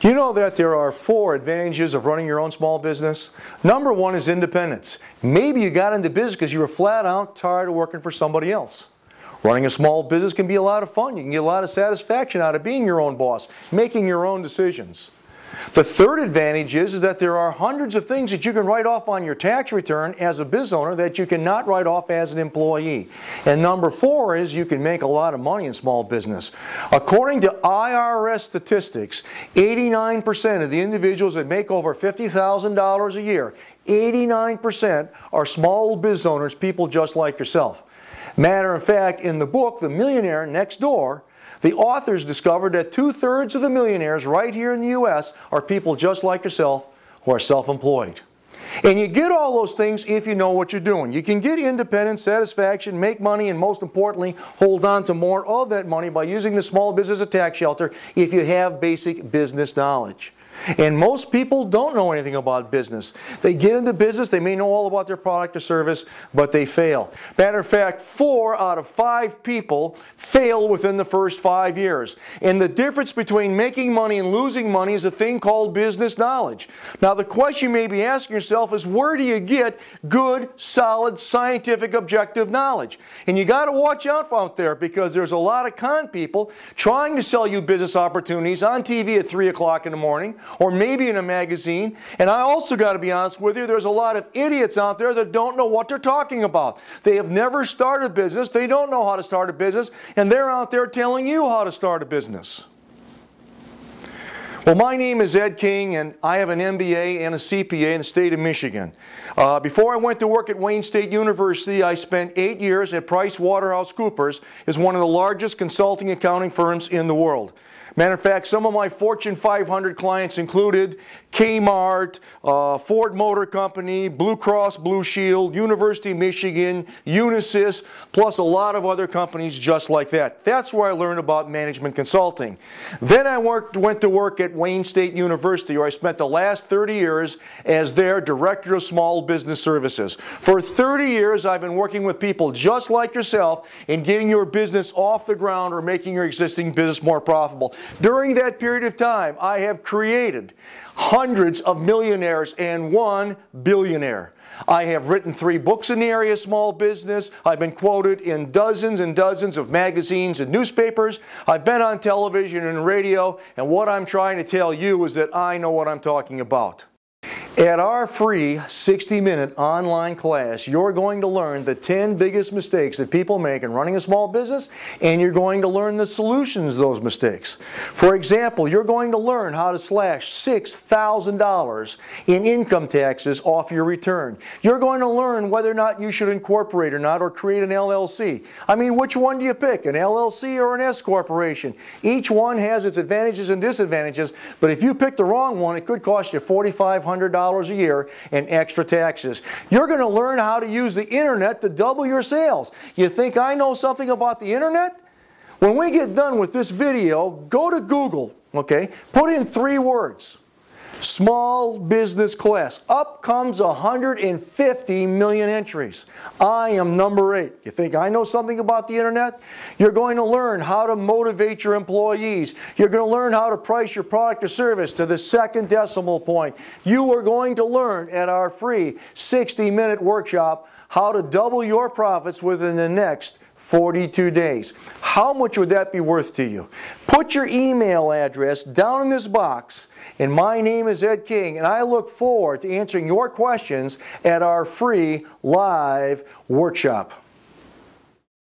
You know that there are 4 advantages of running your own small business? Number 1 is independence. Maybe you got into business because you were flat out tired of working for somebody else. Running a small business can be a lot of fun. You can get a lot of satisfaction out of being your own boss, making your own decisions. The third advantage is that there are hundreds of things that you can write off on your tax return as a business owner that you cannot write off as an employee. And number 4 is you can make a lot of money in small business. According to IRS statistics, 89% of the individuals that make over $50,000 a year, 89% are small business owners, people just like yourself. Matter of fact, in the book, The Millionaire Next Door, the authors discovered that 2/3 of the millionaires right here in the U.S. are people just like yourself who are self-employed. And you get all those things if you know what you're doing. You can get independence, satisfaction, make money, and most importantly, hold on to more of that money by using the small business as a tax shelter if you have basic business knowledge. And most people don't know anything about business. They get into business, they may know all about their product or service, but they fail. Matter of fact, 4 out of 5 people fail within the first 5 years. And the difference between making money and losing money is a thing called business knowledge. Now the question you may be asking yourself is, where do you get good, solid, scientific, objective knowledge? And you got to watch out out there, because there's a lot of con people trying to sell you business opportunities on TV at 3 o'clock in the morning, or maybe in a magazine. And I also got to be honest with you, there's a lot of idiots out there that don't know what they're talking about. They have never started a business, they don't know how to start a business, and they're out there telling you how to start a business. Well, my name is Ed King, and I have an MBA and a CPA in the state of Michigan. Before I went to work at Wayne State University, I spent 8 years at PricewaterhouseCoopers, is one of the largest consulting accounting firms in the world. Matter of fact, some of my Fortune 500 clients included Kmart, Ford Motor Company, Blue Cross Blue Shield, University of Michigan, Unisys, plus a lot of other companies just like that. That's where I learned about management consulting. Then I went to work at Wayne State University, where I spent the last 30 years as their Director of Small Business Services. For 30 years, I've been working with people just like yourself in getting your business off the ground or making your existing business more profitable. During that period of time, I have created hundreds of millionaires and 1 billionaire. I have written 3 books in the area of small business. I've been quoted in dozens and dozens of magazines and newspapers. I've been on television and radio, and what I'm trying to tell you is that I know what I'm talking about. At our free 60-minute online class, you're going to learn the 10 biggest mistakes that people make in running a small business, and you're going to learn the solutions to those mistakes. For example, you're going to learn how to slash $6,000 in income taxes off your return. You're going to learn whether or not you should incorporate or not, or create an LLC. I mean, which one do you pick, an LLC or an S corporation? Each one has its advantages and disadvantages, but if you pick the wrong one, it could cost you $4,500 a year in extra taxes. You're going to learn how to use the internet to double your sales. You think I know something about the internet? When we get done with this video, go to Google, okay? Put in 3 words. Small business class. Up comes 150 million entries. I am number 8. You think I know something about the internet? You're going to learn how to motivate your employees. You're going to learn how to price your product or service to the second decimal point. You are going to learn at our free 60-minute workshop how to double your profits within the next 42 days. How much would that be worth to you? Put your email address down in this box, and my name is Ed King, and I look forward to answering your questions at our free live workshop.